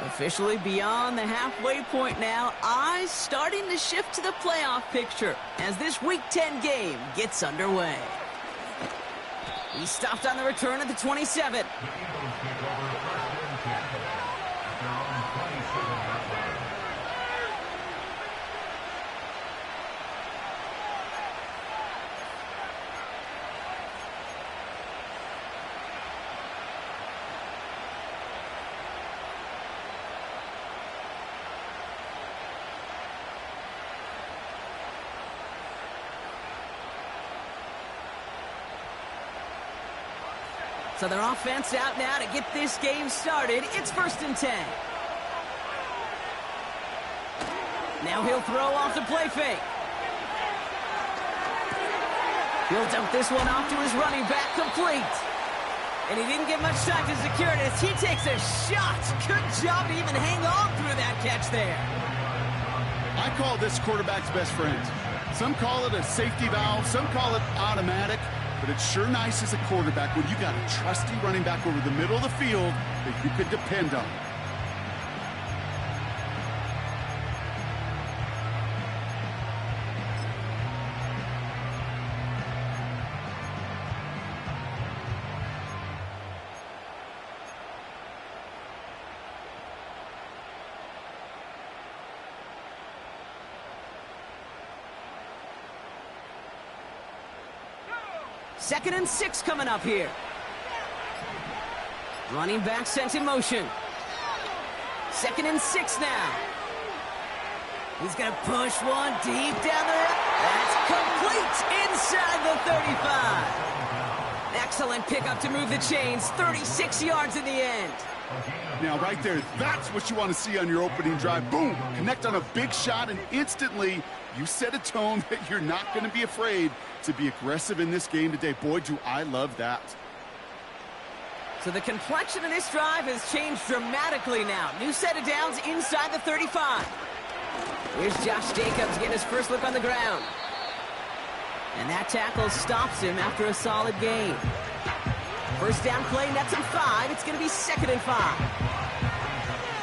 Officially beyond the halfway point now, eyes starting to shift to the playoff picture as this Week 10 game gets underway. He stopped on the return at the 27. So their offense out now to get this game started. It's 1st and 10. Now he'll throw off the play fake. He'll dump this one off to his running back, complete. And he didn't get much time to secure it as he takes a shot. Good job to even hang on through that catch there. I call this quarterback's best friend. Some call it a safety valve, some call it automatic. But it's sure nice as a quarterback when you got a trusty running back over the middle of the field that you could depend on. Second and 6 coming up here. Running back sent in motion. 2nd and 6 now. He's going to push one deep down the road. That's complete inside the 35. Excellent pickup to move the chains. 36 yards in the end. Now right there, that's what you want to see on your opening drive. Boom! Connect on a big shot and instantly you set a tone that you're not going to be afraid to be aggressive in this game today. Boy, do I love that. So the complexion of this drive has changed dramatically now. New set of downs inside the 35. Here's Josh Jacobs getting his first look on the ground. And that tackle stops him after a solid gain. First down play, nets him 5. It's going to be 2nd and 5.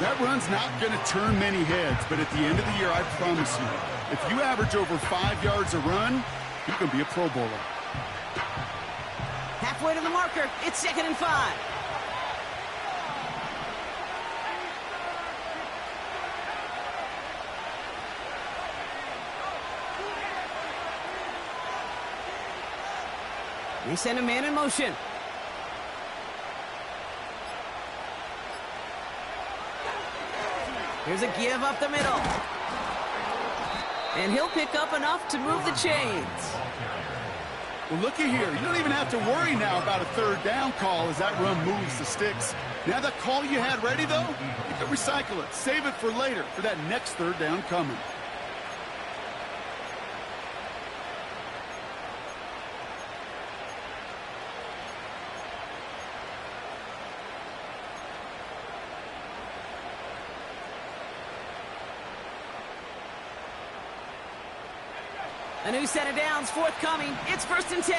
That run's not going to turn many heads, but at the end of the year, I promise you, if you average over 5 yards a run, you can be a Pro Bowler. Halfway to the marker, it's 2nd and 5. They send a man in motion. Here's a give up the middle. And he'll pick up enough to move the chains. Well, looky here. You don't even have to worry now about a 3rd down call as that run moves the sticks. Now that call you had ready, though, you can recycle it. Save it for later, for that next 3rd down coming. A new set of downs forthcoming. It's 1st and 10.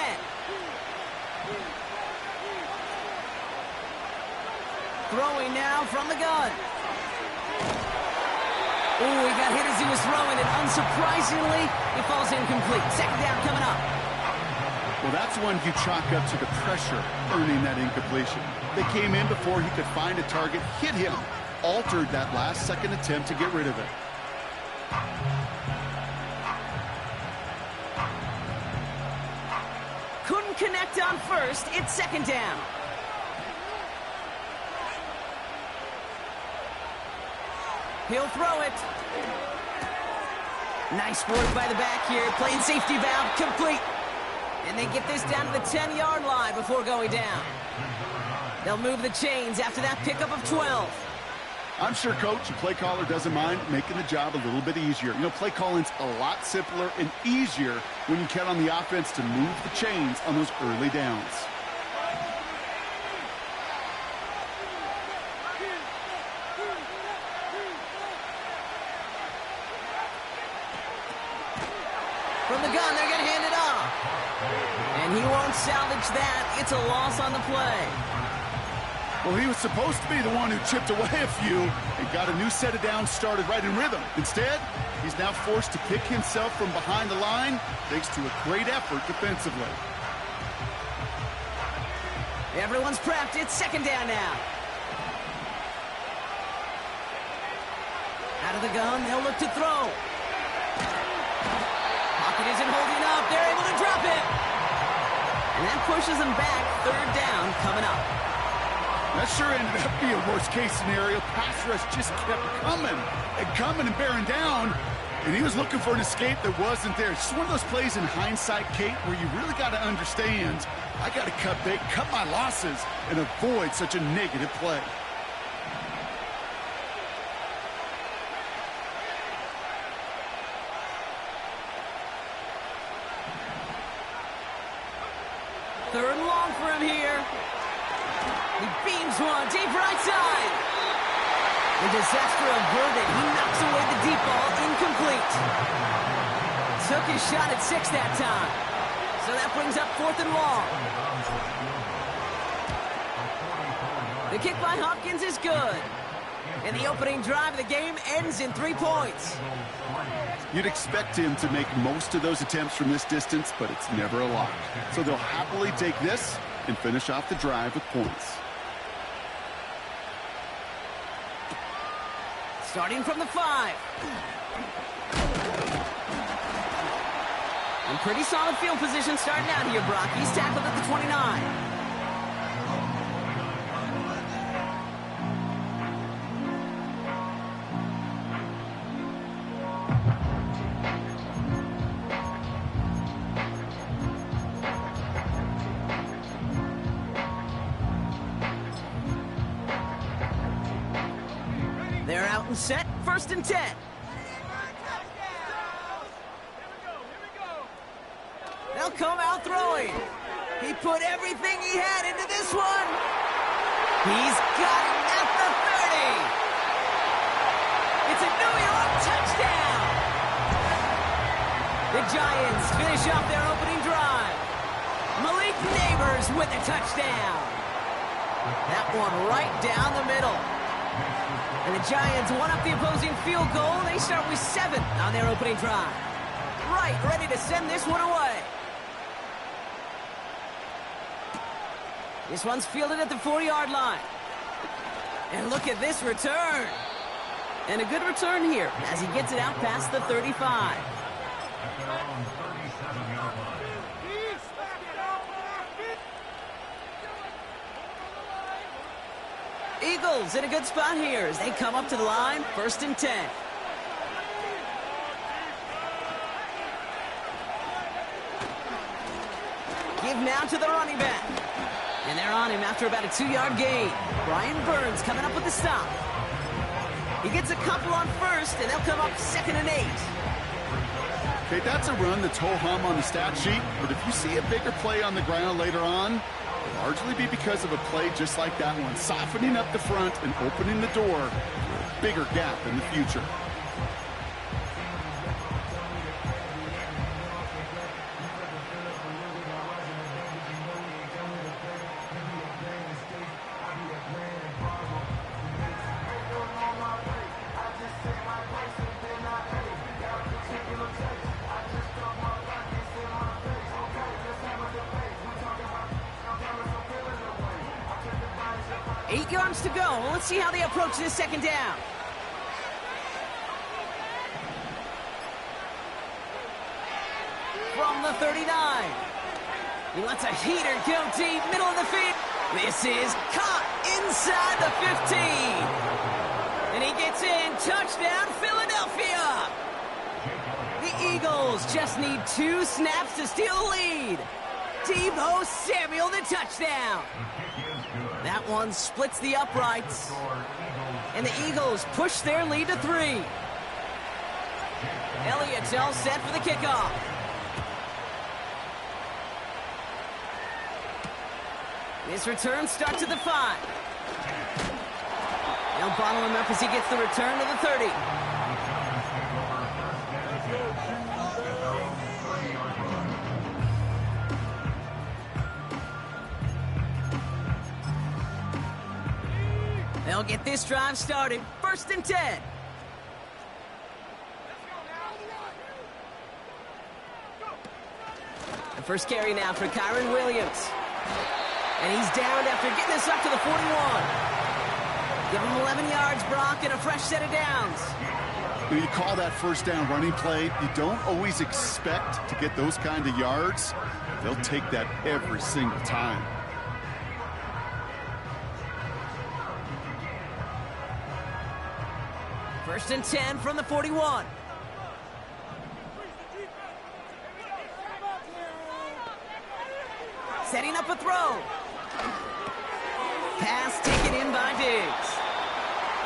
Throwing now from the gun. Ooh, he got hit as he was throwing, and unsurprisingly, he falls incomplete. 2nd down coming up. Well, that's one you chalk up to the pressure earning that incompletion. They came in before he could find a target, hit him, altered that last second attempt to get rid of it. Couldn't connect on first. It's 2nd down. He'll throw it. Nice work by the back here. Playing safety valve complete. And they get this down to the 10-yard line before going down. They'll move the chains after that pickup of 12. I'm sure, Coach, the play caller doesn't mind making the job a little bit easier. You know, play calling's a lot simpler and easier when you count on the offense to move the chains on those early downs. From the gun, they're going to hand it off. And he won't salvage that. It's a loss on the play. Well, he was supposed to be the one who chipped away a few and got a new set of downs started right in rhythm. Instead, he's now forced to pick himself from behind the line thanks to a great effort defensively. Everyone's prepped. It's second down now. Out of the gun, they'll look to throw. Pocket isn't holding up. They're able to drop it. And that pushes them back. Third down coming up. That sure ended up being a worst-case scenario. Pass rush just kept coming and bearing down. And he was looking for an escape that wasn't there. It's just one of those plays in hindsight, Kate, where you really got to understand, I got to cut big, cut my losses, and avoid such a negative play. Third and long for him here. He beams one, deep right side. The disaster averted. He knocks away the deep ball, incomplete. Took his shot at 6 that time. So that brings up 4th and long. The kick by Hopkins is good. And the opening drive of the game ends in 3 points. You'd expect him to make most of those attempts from this distance, but it's never a lot. So they'll happily take this and finish off the drive with points. Starting from the 5. And pretty solid field position starting out here, Brock. He's tackled at the 29. They're out and set, 1st and 10. They'll come out throwing. He put everything he had into this one. He's got it at the 30. It's a New York touchdown. The Giants finish off their opening drive. Malik Neighbors with a touchdown. That one right down the middle. And the Giants one up the opposing field goal. They start with 7 on their opening drive. Right, ready to send this one away. This one's fielded at the 4-yard line. And look at this return. And a good return here as he gets it out past the 35. Eagles in a good spot here as they come up to the line, 1st and 10. Give now to the running back. And they're on him after about a 2-yard gain. Brian Burns coming up with the stop. He gets a couple on 1st, and they'll come up 2nd and 8. Okay, that's a run that's ho-hum on the stat sheet, but if you see a bigger play on the ground later on, it'll largely be because of a play just like that one, softening up the front and opening the door for a bigger gap in the future. To go. Well, let's see how they approach this 2nd down. From the 39. He lets a heater go deep, middle of the field. This is caught inside the 15. And he gets in. Touchdown, Philadelphia. The Eagles just need 2 snaps to steal the lead. Deebo Samuel, the touchdown. That one splits the uprights. And the Eagles push their lead to 3. Elliott's all set for the kickoff. This return starts at the 5. They'll bottle him up as he gets the return to the 30. They'll get this drive started. 1st and 10. The first carry now for Kyron Williams. And he's downed after getting this up to the 41. Give him 11 yards, Brock, and a fresh set of downs. When you call that first down running play, you don't always expect to get those kind of yards. They'll take that every single time. First and 10 from the 41. Setting up a throw. Pass taken in by Diggs.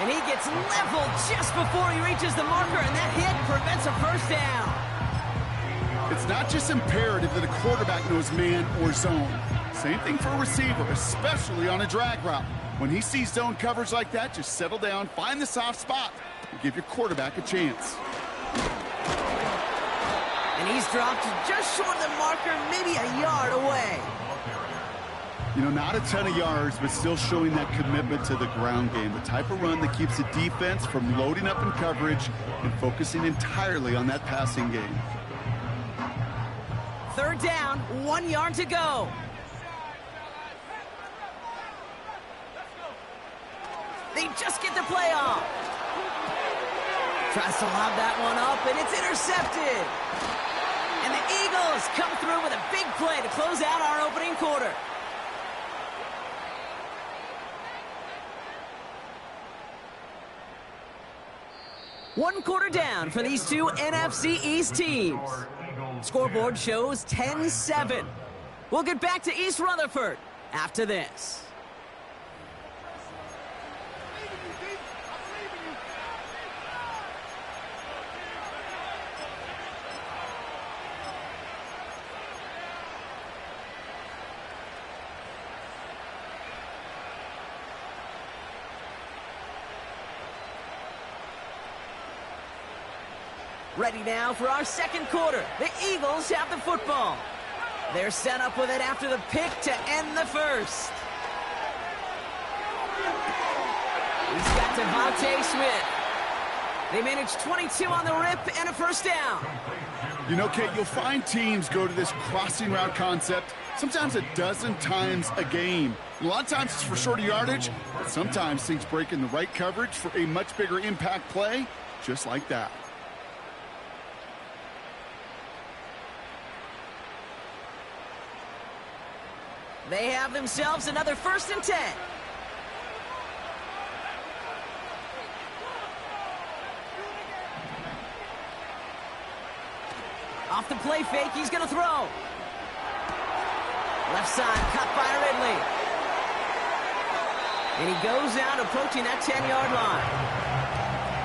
And he gets leveled just before he reaches the marker, and that hit prevents a first down. It's not just imperative that a quarterback knows man or zone. Same thing for a receiver, especially on a drag route. When he sees zone coverage like that, just settle down, find the soft spot, and give your quarterback a chance. And he's dropped just short of the marker, maybe a yard away. You know, not a ton of yards, but still showing that commitment to the ground game. The type of run that keeps the defense from loading up in coverage and focusing entirely on that passing game. 3rd down, 1 yard to go. They just get the play off. Tries to lob that one up, and it's intercepted. And the Eagles come through with a big play to close out our opening quarter. One quarter down for these two NFC East teams. Scoreboard shows 10-7. We'll get back to East Rutherford after this. Ready now for our second quarter. The Eagles have the football. They're set up with it after the pick to end the first. He's got Devontae Smith. They managed 22 on the rip and a first down. You know, Kate, you'll find teams go to this crossing route concept sometimes a dozen times a game. A lot of times it's for shorter yardage, but sometimes things break in the right coverage for a much bigger impact play, just like that. They have themselves another 1st and 10. Off the play fake, he's going to throw. Left side, cut by Ridley. And he goes out approaching that 10-yard line.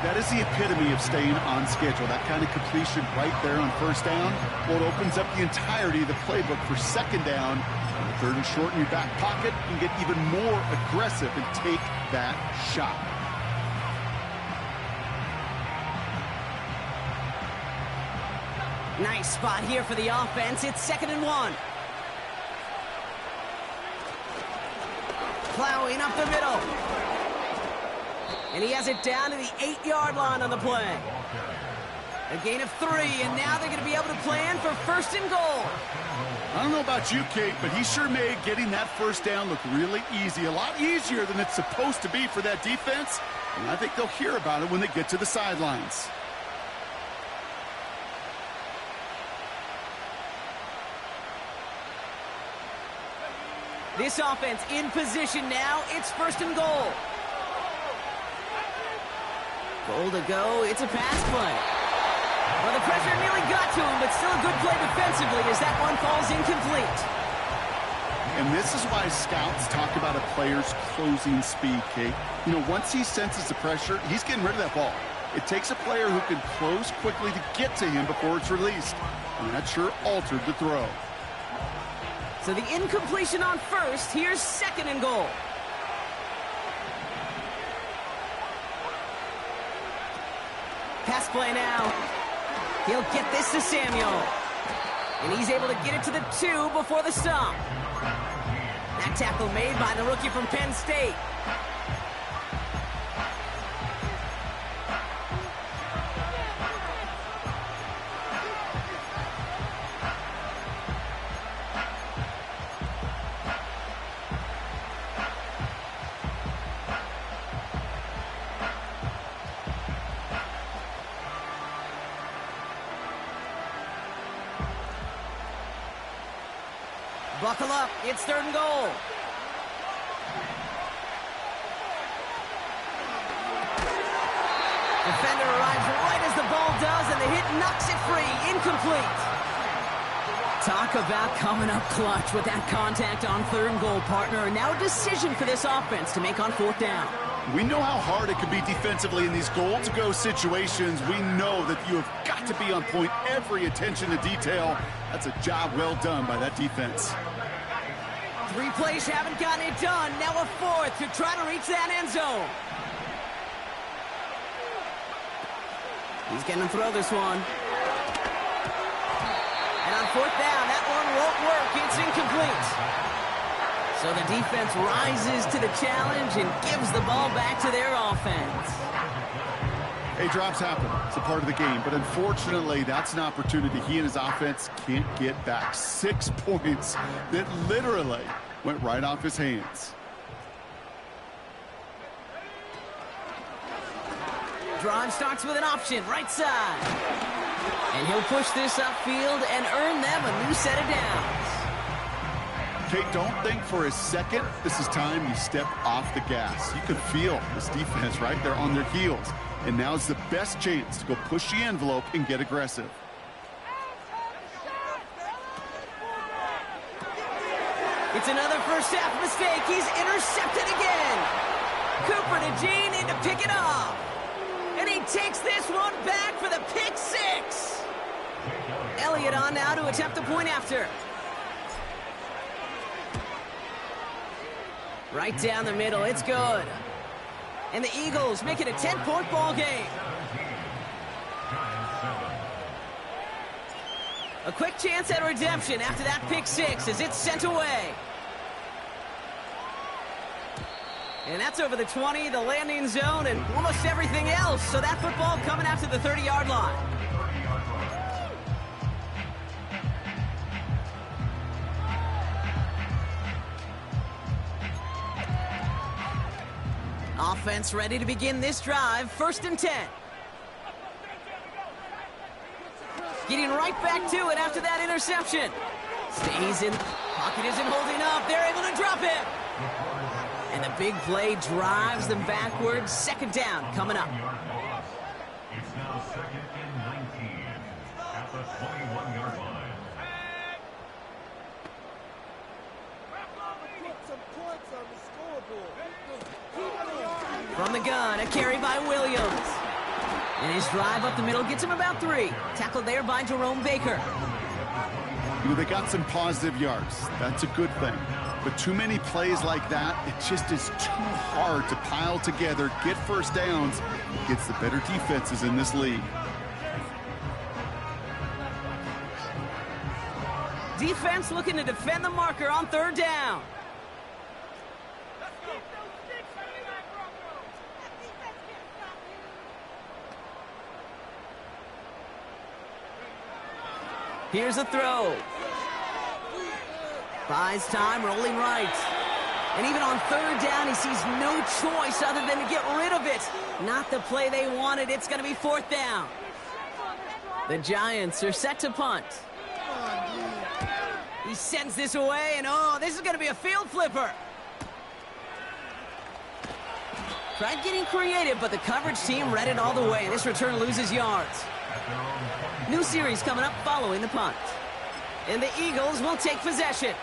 That is the epitome of staying on schedule. That kind of completion right there on first down. Well, it opens up the entirety of the playbook for second down. On the 3rd and short in your back pocket, you can get even more aggressive and take that shot. Nice spot here for the offense. It's 2nd and 1. Plowing up the middle. And he has it down to the 8-yard line on the play. A gain of 3, and now they're going to be able to plan for 1st and goal. I don't know about you, Kate, but he sure made getting that first down look really easy. A lot easier than it's supposed to be for that defense. And I think they'll hear about it when they get to the sidelines. This offense in position now. It's 1st and goal. Goal to go. It's a pass play. Well, the pressure nearly got to him, but still a good play defensively as that one falls incomplete. And this is why scouts talk about a player's closing speed, Kate. You know, once he senses the pressure, he's getting rid of that ball. It takes a player who can close quickly to get to him before it's released. And that sure altered the throw. So the incompletion on 1st. Here's 2nd and goal. Pass play now. He'll get this to Samuel. And he's able to get it to the 2 before the stop. That tackle made by the rookie from Penn State. Buckle up, it's 3rd and goal. Defender arrives right as the ball does, and the hit knocks it free. Incomplete. Talk about coming up clutch with that contact on 3rd and goal, partner. Now a decision for this offense to make on 4th down. We know how hard it can be defensively in these goal-to-go situations. We know that you have got to be on point, every attention to detail. That's a job well done by that defense. 3 plays haven't gotten it done. Now a 4th to try to reach that end zone. He's going to throw this one. And on 4th down, that one won't work. It's incomplete. So the defense rises to the challenge and gives the ball back to their offense. Hey, drops happen. It's a part of the game. But unfortunately, that's an opportunity he and his offense can't get back. 6 points that literally went right off his hands. Drive starts with an option, right side. And he'll push this upfield and earn them a new set of downs. Okay, don't think for a second this is time you step off the gas. You can feel this defense right there on their heels. And now's the best chance to go push the envelope and get aggressive. It's another first half mistake. He's intercepted again. Cooper to Gene in to pick it off. And he takes this one back for the pick 6. Elliott on now to attempt the point after. Right down the middle, it's good. And the Eagles make it a 10-point ball game. A quick chance at redemption after that pick 6 as it's sent away. And that's over the 20, the landing zone, and almost everything else. So that football coming out to the 30-yard line. Offense ready to begin this drive. 1st and 10. Getting right back to it after that interception. Stays in. Pocket isn't holding up. They're able to drop him. And the big play drives them backwards. 2nd down coming up. It's now 2nd and 19 at the 21-yard line. From the gun, a carry by Williams. And his drive up the middle gets him about 3. Tackled there by Jerome Baker. You know, they got some positive yards. That's a good thing. But too many plays like that, it just is too hard to pile together, get first downs, against the better defenses in this league. Defense looking to defend the marker on 3rd down. Here's a throw. Buys time, rolling right. And even on 3rd down, he sees no choice other than to get rid of it. Not the play they wanted. It's going to be 4th down. The Giants are set to punt. He sends this away, and oh, this is going to be a field flipper. Tried getting creative, but the coverage team read it all the way. This return loses yards. New series coming up following the punt. And the Eagles will take possession.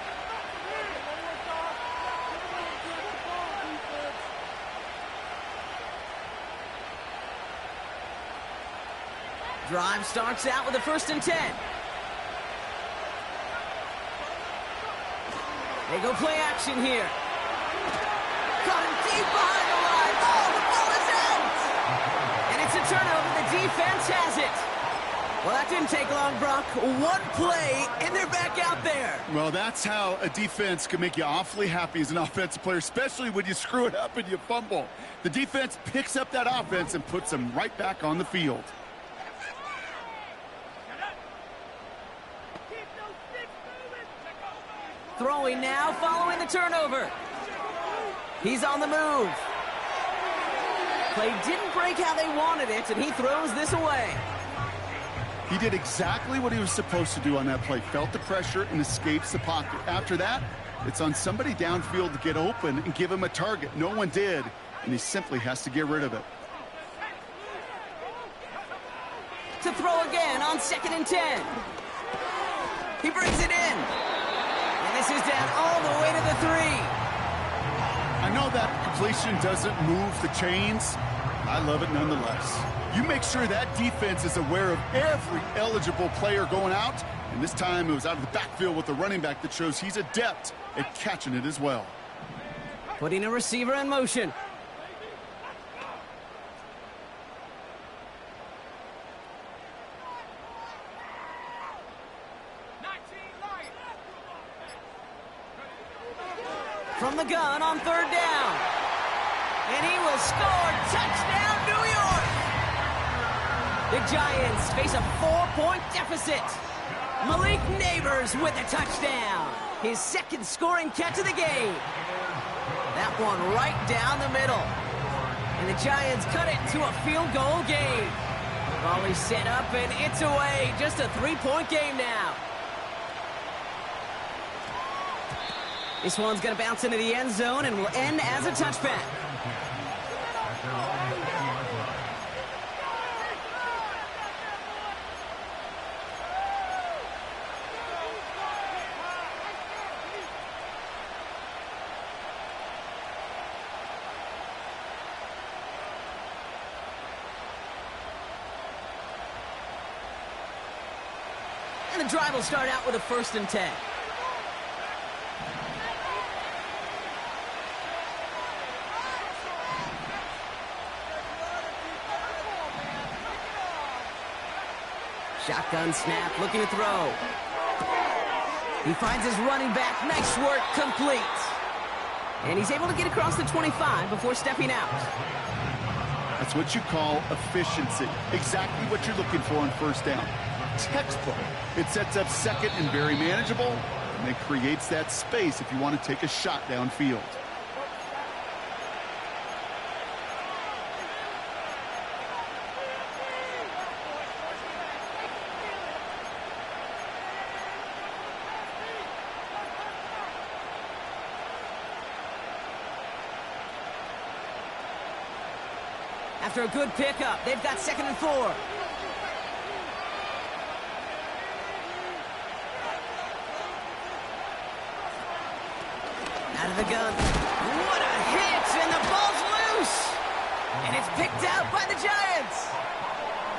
Drive starts out with a 1st and 10. They go play action here. Caught him deep behind the line. Oh, the ball is out! And it's a turnover. The defense has it. Well, that didn't take long, Brock. 1 play, and they're back out there. Well, that's how a defense can make you awfully happy as an offensive player, especially when you screw it up and you fumble. The defense picks up that offense and puts them right back on the field. Throwing now, following the turnover. He's on the move. Play didn't break how they wanted it, and he throws this away. He did exactly what he was supposed to do on that play. Felt the pressure and escapes the pocket. After that, it's on somebody downfield to get open and give him a target. No one did, and he simply has to get rid of it. To throw again on 2nd and 10. He brings it in. And this is down all the way to the 3. I know that completion doesn't move the chains. I love it nonetheless. You make sure that defense is aware of every eligible player going out. And this time it was out of the backfield with the running back that shows he's adept at catching it as well. Putting a receiver in motion. From the gun on 3rd down. And he will score. Touchdown, New York! The Giants face a 4-point deficit. Malik Neighbors with a touchdown. His 2nd scoring catch of the game. That one right down the middle. And the Giants cut it to a field goal game. Volley set up and it's away. Just a 3-point game now. This one's going to bounce into the end zone and will end as a touchback. And the drive will start out with a 1st and 10. Shotgun snap, looking to throw. He finds his running back. Nice work, complete. And he's able to get across the 25 before stepping out. That's what you call efficiency. Exactly what you're looking for on 1st down. Textbook. It sets up 2nd and very manageable, and it creates that space if you want to take a shot downfield. After a good pickup, they've got 2nd and 4. Out of the gun. What a hit! And the ball's loose! And it's picked out by the Giants!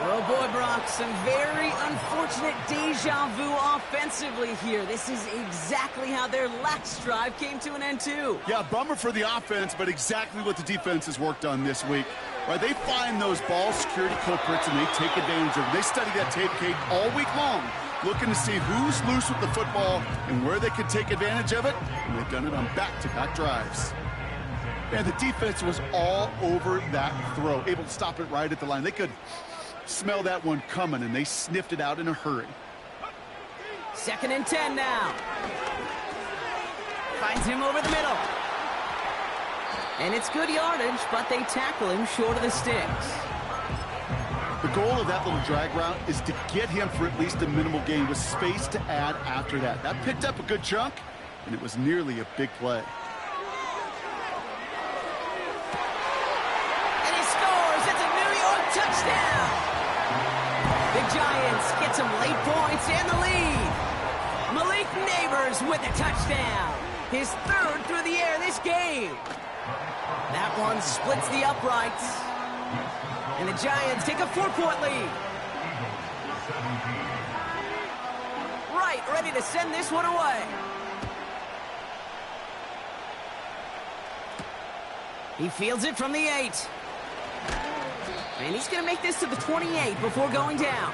Oh boy, Brock, some very unfortunate deja vu offensively here. This is exactly how their last drive came to an end, too. Yeah, bummer for the offense, but exactly what the defense has worked on this week. Right, they find those ball security culprits and they take advantage of it. They study that tape, Kate, all week long, looking to see who's loose with the football and where they can take advantage of it, and they've done it on back-to-back drives. And the defense was all over that throw, able to stop it right at the line. They could smell that one coming, and they sniffed it out in a hurry. 2nd and 10 now. Finds him over the middle. And it's good yardage, but they tackle him short of the sticks. The goal of that little drag route is to get him for at least a minimal gain with space to add after that. That picked up a good chunk, and it was nearly a big play. And he scores! It's a New York touchdown! The Giants get some late points and the lead. Malik Neighbors with a touchdown. His 3rd through the air this game. That one splits the uprights. And the Giants take a 4-point lead. Right, ready to send this one away. He fields it from the 8. And he's going to make this to the 28 before going down.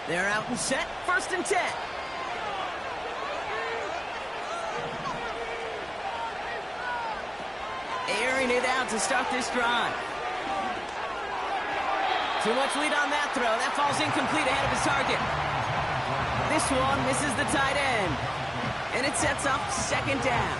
They're out and set, 1st and 10. Airing it out to start this drive. Too much lead on that throw. That falls incomplete ahead of his target. this one, misses the tight end. And it sets up second down.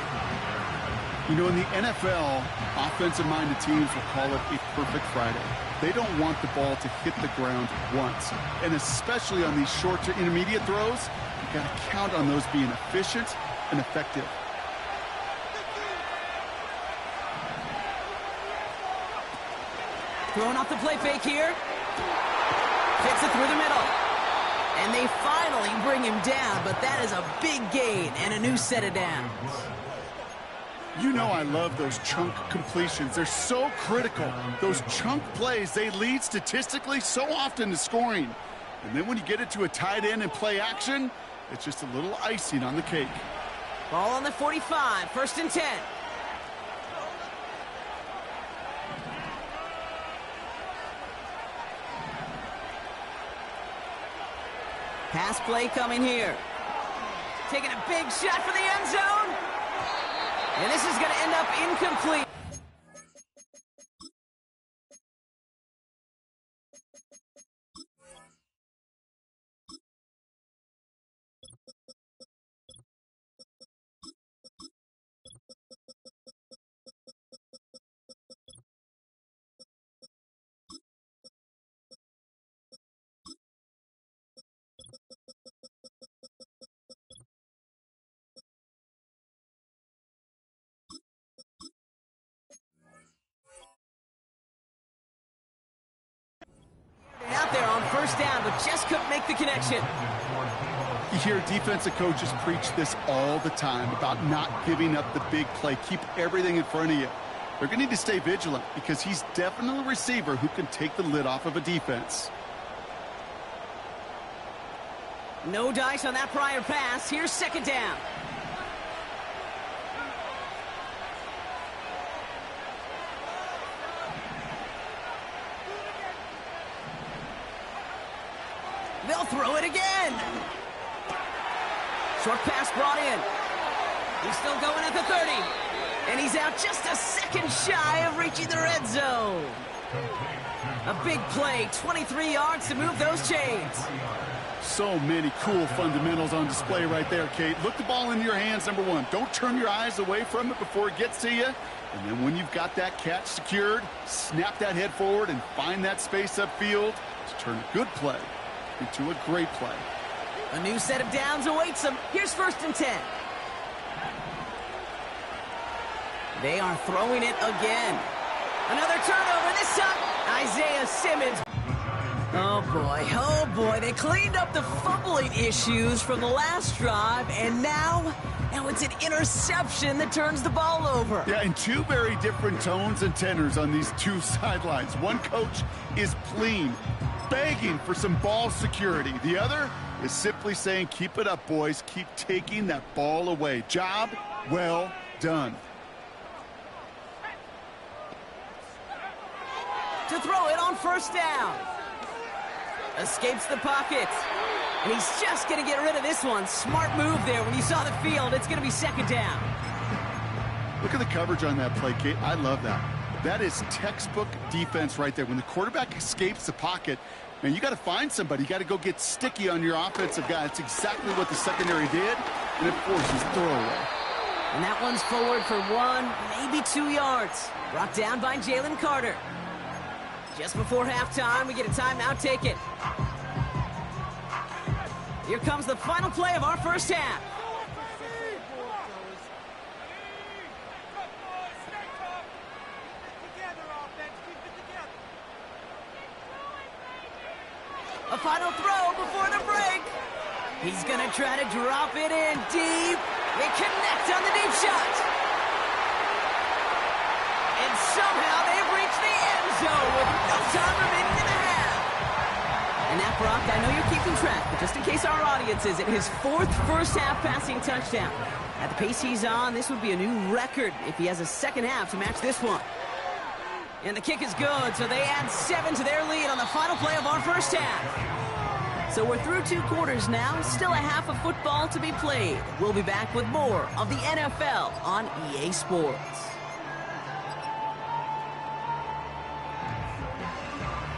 You know, in the NFL, offensive-minded teams will call it a perfect Friday. They don't want the ball to hit the ground once. And especially on these short to intermediate throws, you got to count on those being efficient and effective. Throwing off the play fake here. Fits it through the middle. And they finally bring him down, but that is a big gain and a new set of downs. You know I love those chunk completions. They're so critical. Those chunk plays, they lead statistically so often to scoring. And then when you get it to a tight end and play action, it's just a little icing on the cake. Ball on the 45, 1st and 10. Pass play coming here. Taking a big shot for the end zone. And this is going to end up incomplete. Out there on 1st down, but just couldn't make the connection. You hear defensive coaches preach this all the time about not giving up the big play. Keep everything in front of you. They're going to need to stay vigilant because he's definitely a receiver who can take the lid off of a defense. No dice on that prior pass. Here's 2nd down. They'll throw it again. Short pass brought in. He's still going at the 30. And he's out just a second shy of reaching the red zone. A big play, 23 yards to move those chains. So many cool fundamentals on display right there, Kate. Look the ball into your hands, number one. Don't turn your eyes away from it before it gets to you. And then when you've got that catch secured, snap that head forward and find that space upfield to turn a good play into a great play. A new set of downs awaits them. Here's 1st and 10. They are throwing it again. Another turnover, this time Isaiah Simmons. Oh boy, they cleaned up the fumbling issues from the last drive, and now it's an interception that turns the ball over. Yeah, and two very different tones and tenors on these two sidelines. One coach is pleading, begging for some ball security. The other is simply saying, keep it up, boys. Keep taking that ball away. Job well done. To throw it on 1st down. Escapes the pocket. And he's just going to get rid of this one. Smart move there. When you saw the field, it's going to be 2nd down. Look at the coverage on that play, Kate. I love that. That is textbook defense right there. When the quarterback escapes the pocket, man, you got to find somebody. You got to go get sticky on your offensive guy. That's exactly what the secondary did, and it forces throwaway. And that one's forward for 1, maybe 2 yards. Brought down by Jalen Carter. Just before halftime, we get a timeout taken. Here comes the final play of our 1st half. A final throw before the break. He's going to try to drop it in deep. They connect on the deep shot. And somehow they've reached the end zone with no time remaining in the half. And that, Brock, I know you're keeping track, but just in case our audience isn't, his 4th first-half passing touchdown. At the pace he's on, this would be a new record if he has a 2nd half to match this one. And the kick is good, so they add 7 to their lead on the final play of our 1st half. So we're through 2 quarters now, still a half of football to be played. We'll be back with more of the NFL on EA Sports.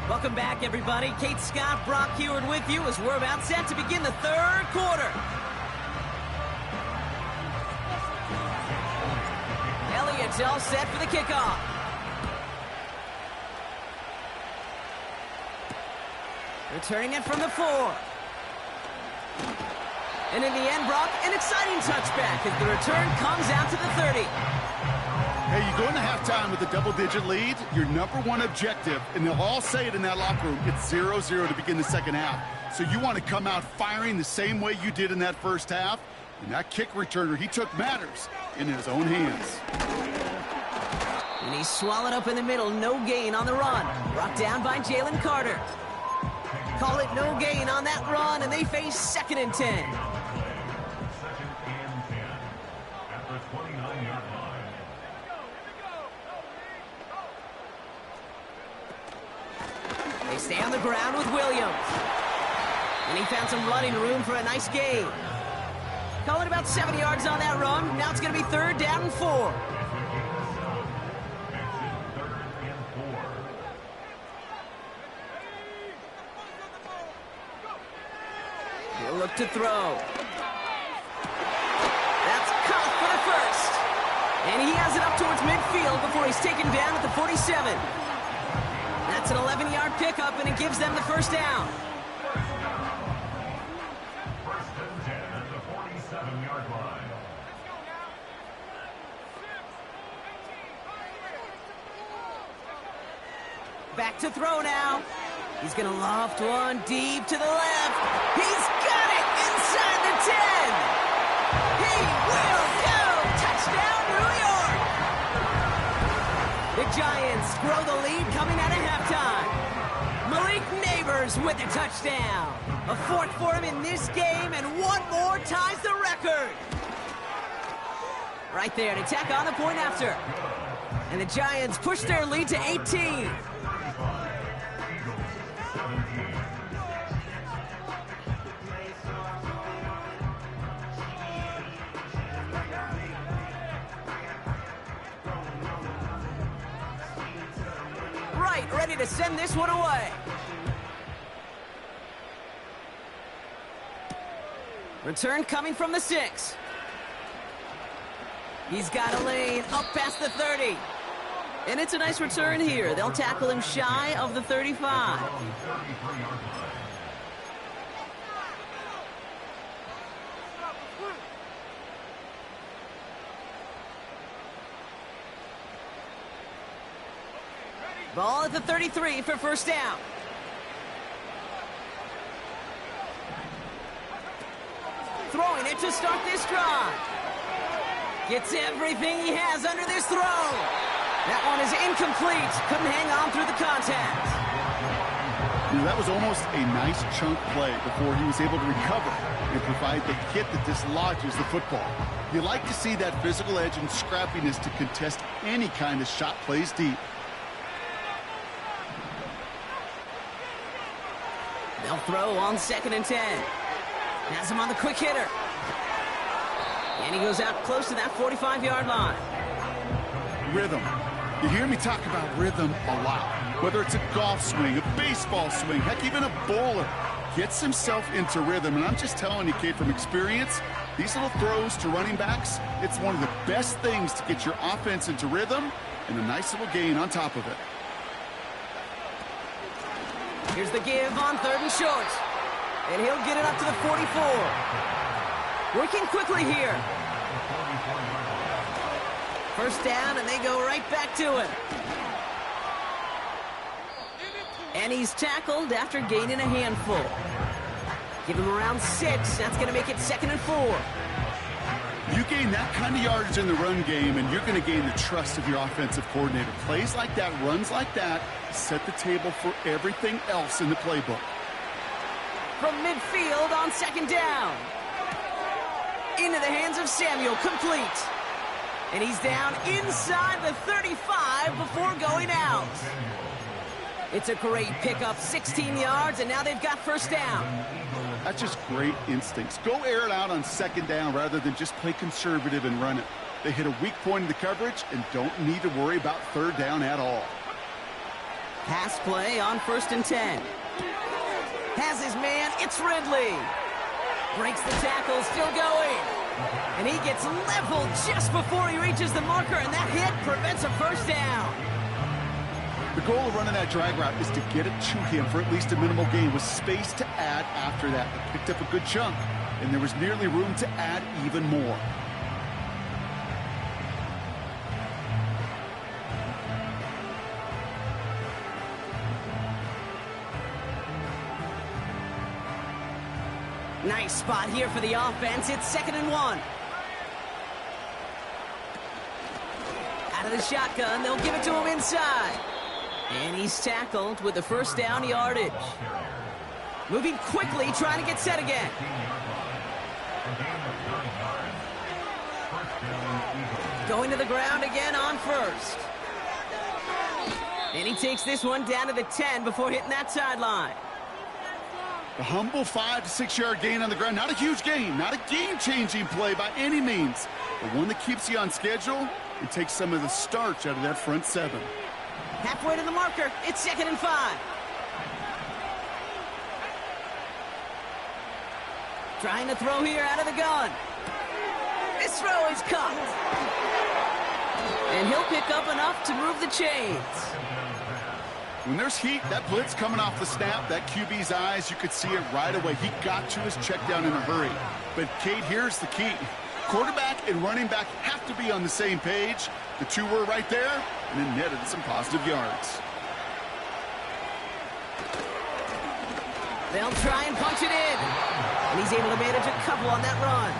Welcome back, everybody. Kate Scott, Brock Heward with you as we're about set to begin the third quarter. Elliott's all set for the kickoff. Returning it from the 4. And in the end, Brock, an exciting touchback as the return comes out to the 30. Hey, you go into halftime with a double-digit lead, your number one objective, and they'll all say it in that locker room, it's 0-0 to begin the second half. So you want to come out firing the same way you did in that first half. And that kick returner, he took matters in his own hands. And he's swallowed up in the middle, no gain on the run. Brought down by Jalen Carter. Call it no gain on that run, and they face 2nd and 10. 2nd and 10 at the 29-yard line. They stay on the ground with Williams. And he found some running room for a nice gain. Call it about 7 yards on that run. Now it's going to be 3rd down and 4. He'll look to throw. That's caught for the first. And he has it up towards midfield before he's taken down at the 47. That's an 11-yard pickup, and it gives them the first down. 1st and 10 at the 47-yard line. Back to throw now. He's going to loft one deep to the left. He's got it inside the 10. He will go. Touchdown, New York. The Giants grow the lead coming out of halftime. Malik Neighbors with a touchdown. A 4th for him in this game, and 1 more ties the record. Right there to tack on the point after. And the Giants push their lead to 18. Ready to send this one away. Return coming from the 6. He's got a lane up past the 30. And it's a nice return here. They'll tackle him shy of the 35. Ball at the 33 for first down. Throwing it to start this drive. Gets everything he has under this throw. That one is incomplete. Couldn't hang on through the contact. That was almost a nice chunk play before he was able to recover and provide the hit that dislodges the football. You like to see that physical edge and scrappiness to contest any kind of shot plays deep. They'll throw on 2nd and 10. Has him on the quick hitter. And he goes out close to that 45-yard line. Rhythm. You hear me talk about rhythm a lot. Whether it's a golf swing, a baseball swing, heck, even a bowler gets himself into rhythm. And I'm just telling you, kid, from experience, these little throws to running backs, it's one of the best things to get your offense into rhythm and a nice little gain on top of it. Here's the give on 3rd and short. And he'll get it up to the 44. Working quickly here. First down, and they go right back to it. And he's tackled after gaining a handful. Give him around 6. That's going to make it 2nd and 4. You gain that kind of yardage in the run game, and you're going to gain the trust of your offensive coordinator. Plays like that, runs like that, set the table for everything else in the playbook. From midfield on 2nd down. Into the hands of Samuel, complete. And he's down inside the 35 before going out. It's a great pickup, 16 yards, and now they've got first down. That's just great instincts. Go air it out on 2nd down rather than just play conservative and run it. They hit a weak point in the coverage and don't need to worry about 3rd down at all. Pass play on 1st and 10. Has his man, it's Ridley. Breaks the tackle, still going. And he gets leveled just before he reaches the marker, and that hit prevents a first down. The goal of running that drag route is to get it to him for at least a minimal gain with space to add after that. They picked up a good chunk, and there was nearly room to add even more. Nice spot here for the offense. It's 2nd and 1. Out of the shotgun, they'll give it to him inside. And he's tackled with the first down yardage. Moving quickly, trying to get set again. Going to the ground again on 1st. And he takes this one down to the 10 before hitting that sideline. A humble 5 to 6 yard gain on the ground. Not a huge gain, not a game-changing play by any means, but one that keeps you on schedule and takes some of the starch out of that front 7. Halfway to the marker, it's 2nd and 5. Trying to throw here out of the gun. This throw is caught. And he'll pick up enough to move the chains. When there's heat, that blitz coming off the snap, that QB's eyes, you could see it right away. He got to his check down in a hurry. But, Kate, here's the key. Quarterback and running back have to be on the same page. The two were right there, and then netted some positive yards. They'll try and punch it in. And he's able to manage a couple on that run.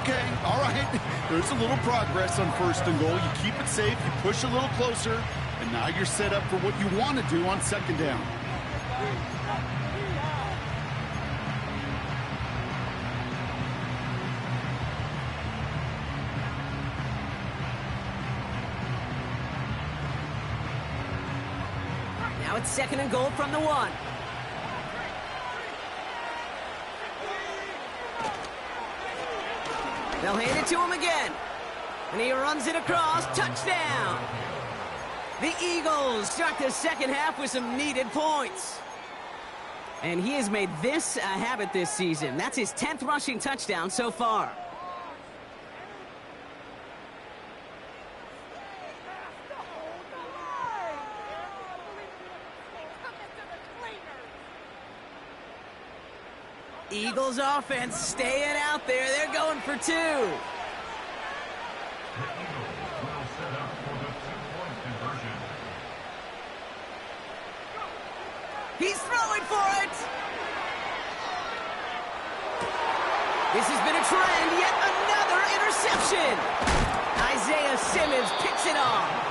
Okay, all right. There's a little progress on 1st and goal. You keep it safe, you push a little closer, and now you're set up for what you want to do on 2nd down. Now it's 2nd and goal from the 1. They'll hand it to him again. And he runs it across. Touchdown! The Eagles start the second half with some needed points. And he has made this a habit this season. That's his 10th rushing touchdown so far. Eagles offense staying out there. They're going for 2. He's throwing for it. This has been a trend. Yet another interception. Isaiah Simmons picks it off.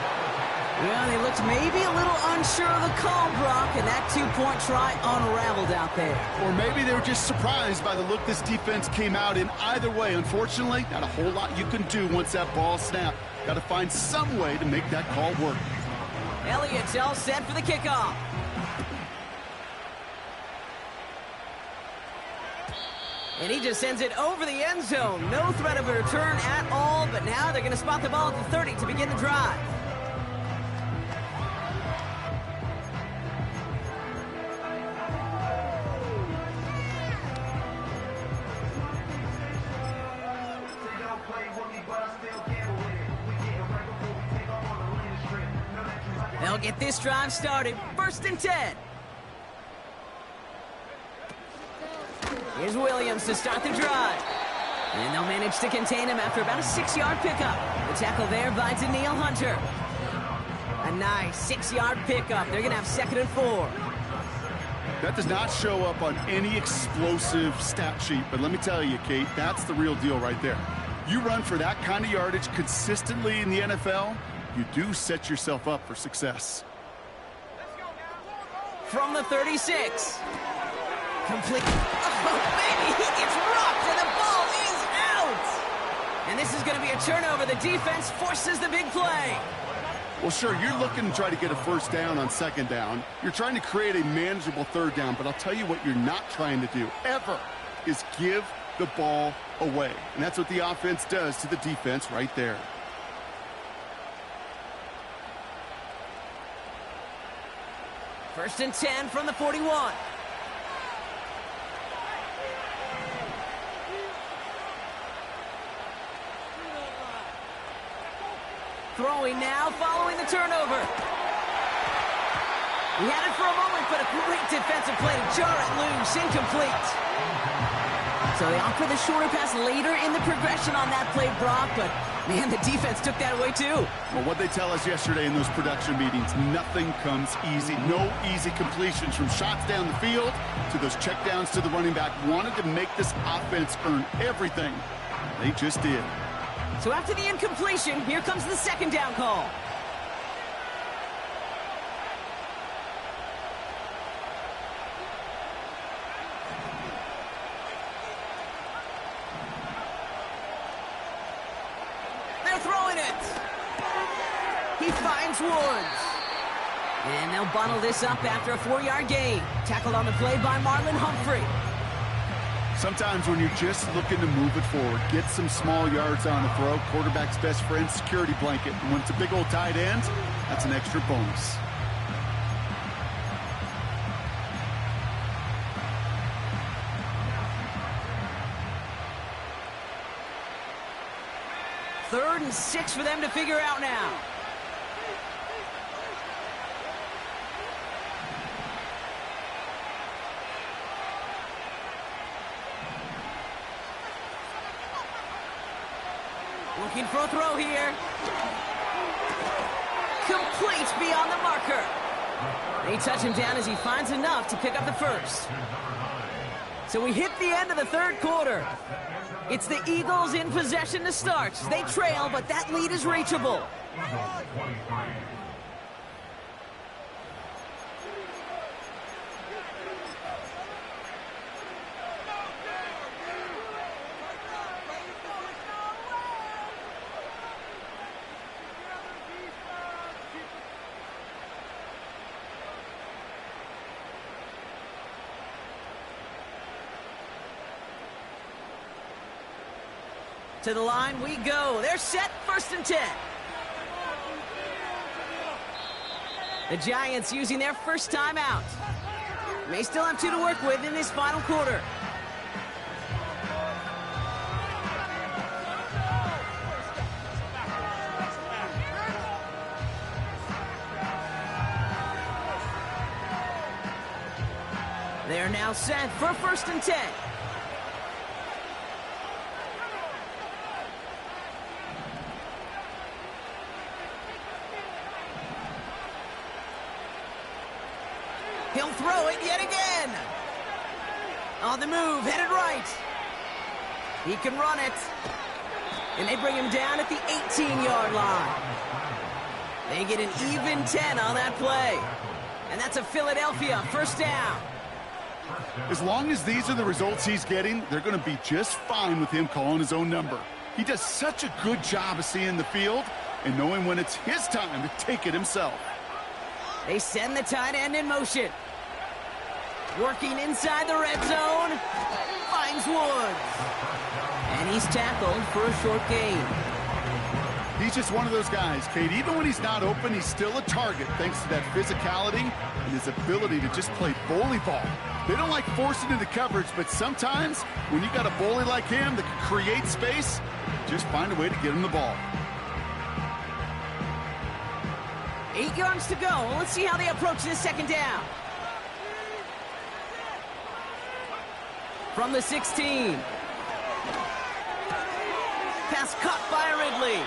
Well, they looked maybe a little unsure of the call, Brock, and that 2-point try unraveled out there. Or maybe they were just surprised by the look this defense came out in. Either way, unfortunately, not a whole lot you can do once that ball snapped. Got to find some way to make that call work. Elliott's all set for the kickoff. And he just sends it over the end zone. No threat of a return at all, but now they're going to spot the ball at the 30 to begin the drive. They'll get this drive started. 1st and 10. Here's Williams to start the drive. And they'll manage to contain him after about a 6-yard pickup. The tackle there by Daniil Hunter. A nice 6-yard pickup. They're going to have 2nd and 4. That does not show up on any explosive stat sheet. But let me tell you, Kate, that's the real deal right there. You run for that kind of yardage consistently in the NFL, you do set yourself up for success. From the 36. Complete. Oh, baby, he gets rocked, and the ball is out. And this is going to be a turnover. The defense forces the big play. Well, sure, you're looking to try to get a first down on 2nd down. You're trying to create a manageable 3rd down, but I'll tell you what you're not trying to do, ever, is give the ball away. And that's what the offense does to the defense right there. First and 10 from the 41. Throwing now, following the turnover. He had it for a moment, but a great defensive play to jar it loose, incomplete. So they opt for the shorter pass later in the progression on that play, Brock, but man, the defense took that away too. Well, what they tell us yesterday in those production meetings, nothing comes easy. No easy completions from shots down the field to those checkdowns to the running back. Wanted to make this offense earn everything. They just did. So after the incompletion, here comes the second down call. They're throwing it. He finds Woods. And they'll bundle this up after a 4-yard gain. Tackled on the play by Marlon Humphrey. Sometimes when you're just looking to move it forward, get some small yards on the throw, quarterback's best friend, security blanket. And when it's a big old tight end, that's an extra bonus. Third and 6 for them to figure out now. Looking for a throw here. Complete beyond the marker. They touch him down as he finds enough to pick up the first. So we hit the end of the third quarter. It's the Eagles in possession to start. They trail, but that lead is reachable. To the line we go. They're set, first and 10. The Giants using their first timeout. May still have 2 to work with in this final quarter. They're now set for first and 10. He'll throw it yet again. On the move, headed right. He can run it. And they bring him down at the 18-yard line. They get an even 10 on that play. And that's a Philadelphia first down. As long as these are the results he's getting, they're going to be just fine with him calling his own number. He does such a good job of seeing the field and knowing when it's his time to take it himself. They send the tight end in motion. Working inside the red zone. Finds Woods. And he's tackled for a short gain. He's just one of those guys, Kate. Even when he's not open, he's still a target thanks to that physicality and his ability to just play bully ball. They don't like forcing into coverage, but sometimes when you got a bully like him that can create space, just find a way to get him the ball. 8 yards to go. Let's see how they approach this second down. From the 16. Pass caught by Ridley.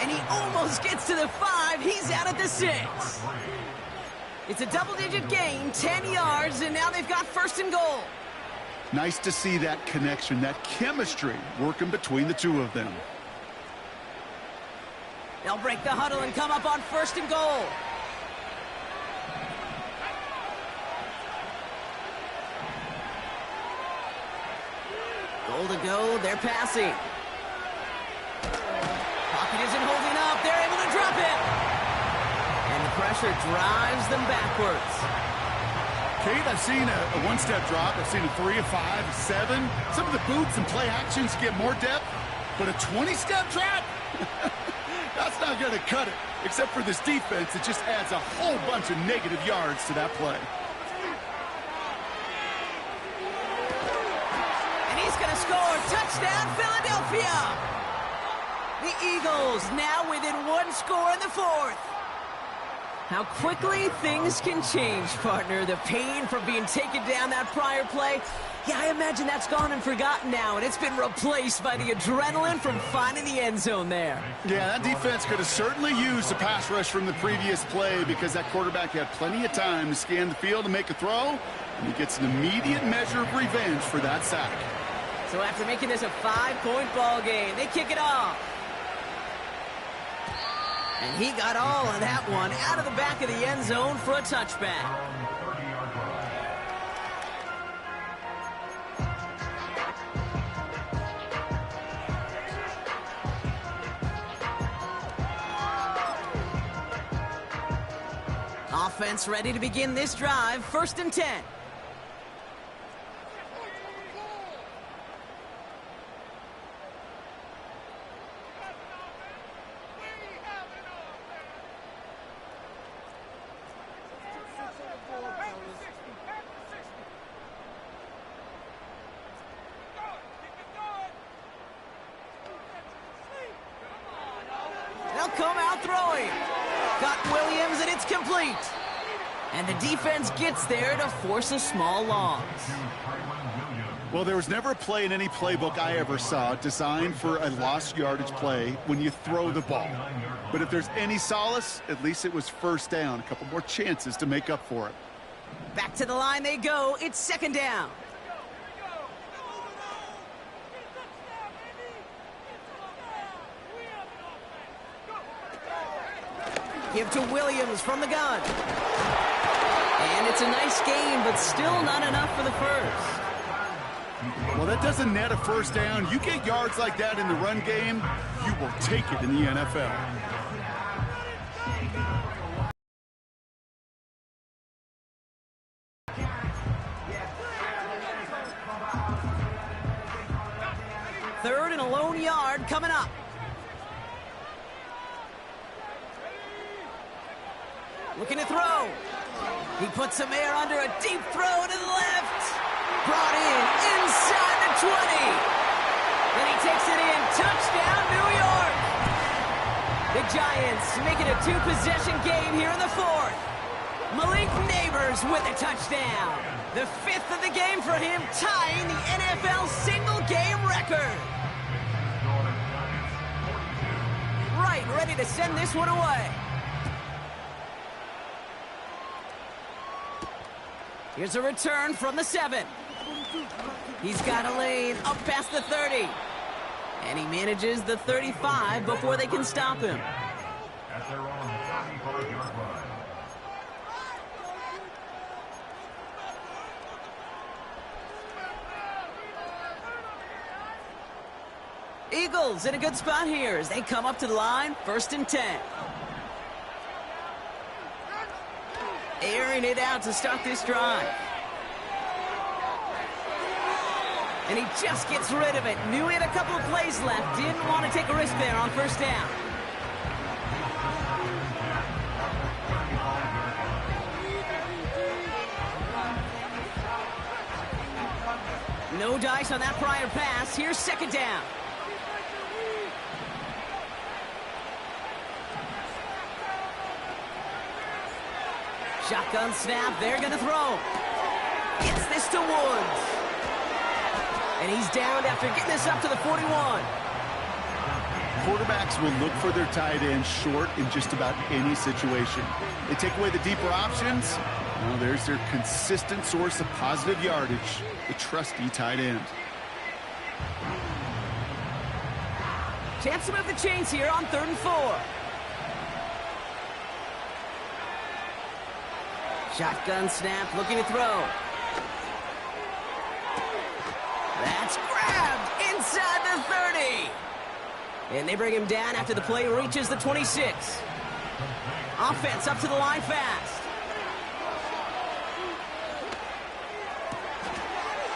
And he almost gets to the 5. He's out at the 6. It's a double-digit gain, 10 yards, and now they've got first and goal. Nice to see that connection, that chemistry working between the two of them. They'll break the huddle and come up on first and goal. Goal to go, they're passing. Pocket isn't holding up, they're able to drop it. And the pressure drives them backwards. Kate, I've seen a one-step drop. I've seen a 3, a 5, a 7. Some of the boots and play actions get more depth, but a 20-step drop? That's not not going to cut it. Except for this defense, it just adds a whole bunch of negative yards to that play. And he's going to score. Touchdown, Philadelphia! The Eagles now within one score in the fourth. How quickly things can change, partner. The pain from being taken down that prior play, yeah, I imagine that's gone and forgotten now, and it's been replaced by the adrenaline from finding the end zone there. Yeah, that defense could have certainly used the pass rush from the previous play because that quarterback had plenty of time to scan the field and make a throw, and he gets an immediate measure of revenge for that sack. So after making this a 5-point ball game, they kick it off. And he got all of that one out of the back of the end zone for a touchback. Offense ready to begin this drive. 1st and 10. They'll come out throwing. Got Williams, and it's complete. And the defense gets there to force a small loss. Well, there was never a play in any playbook I ever saw designed for a lost yardage play when you throw the ball. But if there's any solace, at least it was 1st down. A couple more chances to make up for it. Back to the line they go. It's 2nd down. Give to Williams from the gun. And it's a nice game, but still not enough for the first. Well, that doesn't net a 1st down. You get yards like that in the run game, you will take it in the NFL. Third and a lone yard coming up. Looking to throw. He puts some air under a deep throw to the left. Brought in inside the 20. Then he takes it in. Touchdown, New York. The Giants make it a 2-possession game here in the 4th. Malik Neighbors with a touchdown. The 5th of the game for him, tying the NFL single-game record. Right, ready to send this one away. Here's a return from the 7. He's got a lane up past the 30. And he manages the 35 before they can stop him. At their own 35-yard line. Eagles in a good spot here as they come up to the line. 1st and 10. Airing it out to start this drive. And he just gets rid of it. Knew he had a couple of plays left. Didn't want to take a risk there on 1st down. No dice on that prior pass. Here's 2nd down. Shotgun snap, they're going to throw. Gets this to Woods. And he's down after getting this up to the 41. Quarterbacks will look for their tight end short in just about any situation. They take away the deeper options. Well, there's their consistent source of positive yardage, the trusty tight end. Chance to move the chains here on 3rd and 4. Shotgun snap, looking to throw. That's grabbed inside the 30. And they bring him down after the play reaches the 26. Offense up to the line fast.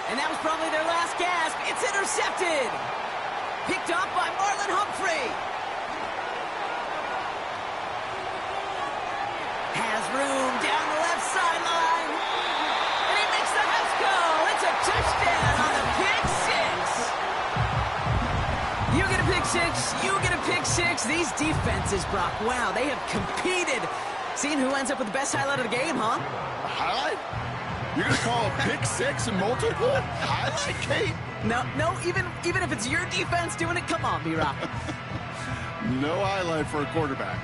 And that was probably their last gasp. It's intercepted. Picked up by Marlon Humphrey. six. These defenses, Brock, wow, they have competed. Seeing who ends up with the best highlight of the game, huh? A highlight? You're going to call a pick six and multiple? Highlight, Kate? No, even if it's your defense doing it, come on, B-Rock. No highlight for a quarterback.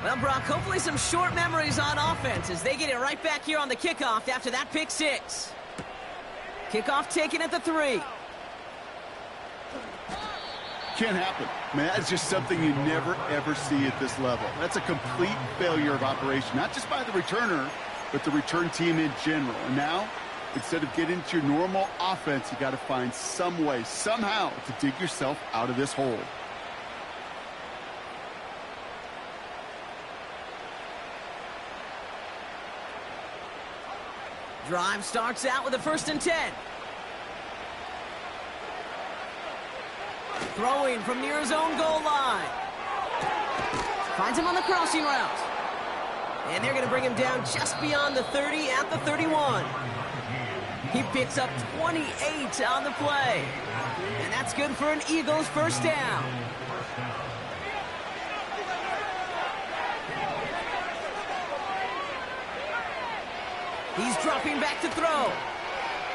Well, Brock, hopefully some short memories on offense as they get it right back here on the kickoff after that pick six. Kickoff taken at the 3. Can't happen. Man, that's just something you never, ever see at this level. That's a complete failure of operation, not just by the returner, but the return team in general. And now, instead of getting to your normal offense, you got to find some way, somehow, to dig yourself out of this hole. Drive starts out with a 1st and 10. Throwing from near his own goal line. Finds him on the crossing route. And they're going to bring him down just beyond the 30 at the 31. He picks up 28 on the play. And that's good for an Eagles first down. He's dropping back to throw.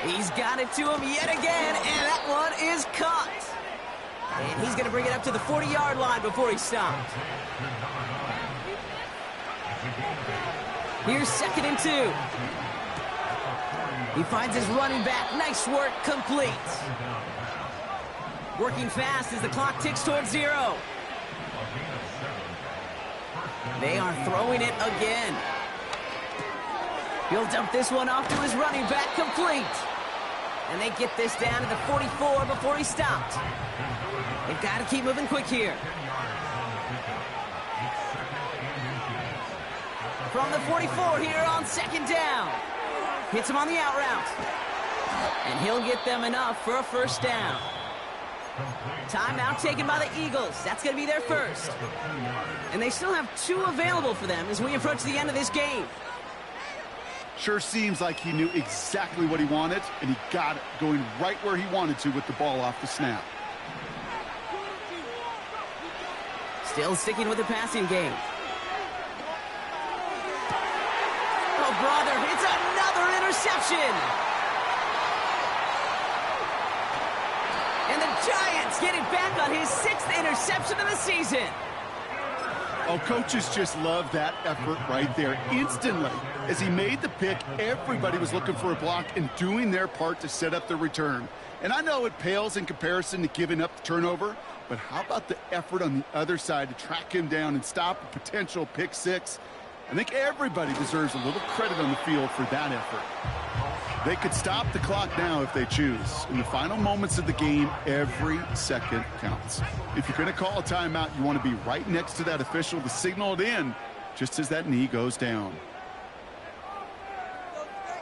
He's got it to him yet again, and that one is caught. And he's going to bring it up to the 40-yard line before he stops. Here's 2nd and 2. He finds his running back. Nice work, complete. Working fast as the clock ticks towards 0. They are throwing it again. He'll dump this one off to his running back, complete. And they get this down to the 44 before he stopped. They've got to keep moving quick here. From the 44 here on 2nd down. Hits him on the out route. And he'll get them enough for a first down. Timeout taken by the Eagles. That's going to be their first. And they still have 2 available for them as we approach the end of this game. Sure seems like he knew exactly what he wanted, and he got it, going right where he wanted to with the ball off the snap. Still sticking with the passing game. Oh, brother, it's another interception. And the Giants get it back on his 6th interception of the season. Oh, coaches just love that effort right there. Instantly, as he made the pick, everybody was looking for a block and doing their part to set up the return. And I know it pales in comparison to giving up the turnover, but how about the effort on the other side to track him down and stop a potential pick six? I think everybody deserves a little credit on the field for that effort. They could stop the clock now if they choose. In the final moments of the game, every second counts. If you're going to call a timeout, you want to be right next to that official to signal it in just as that knee goes down.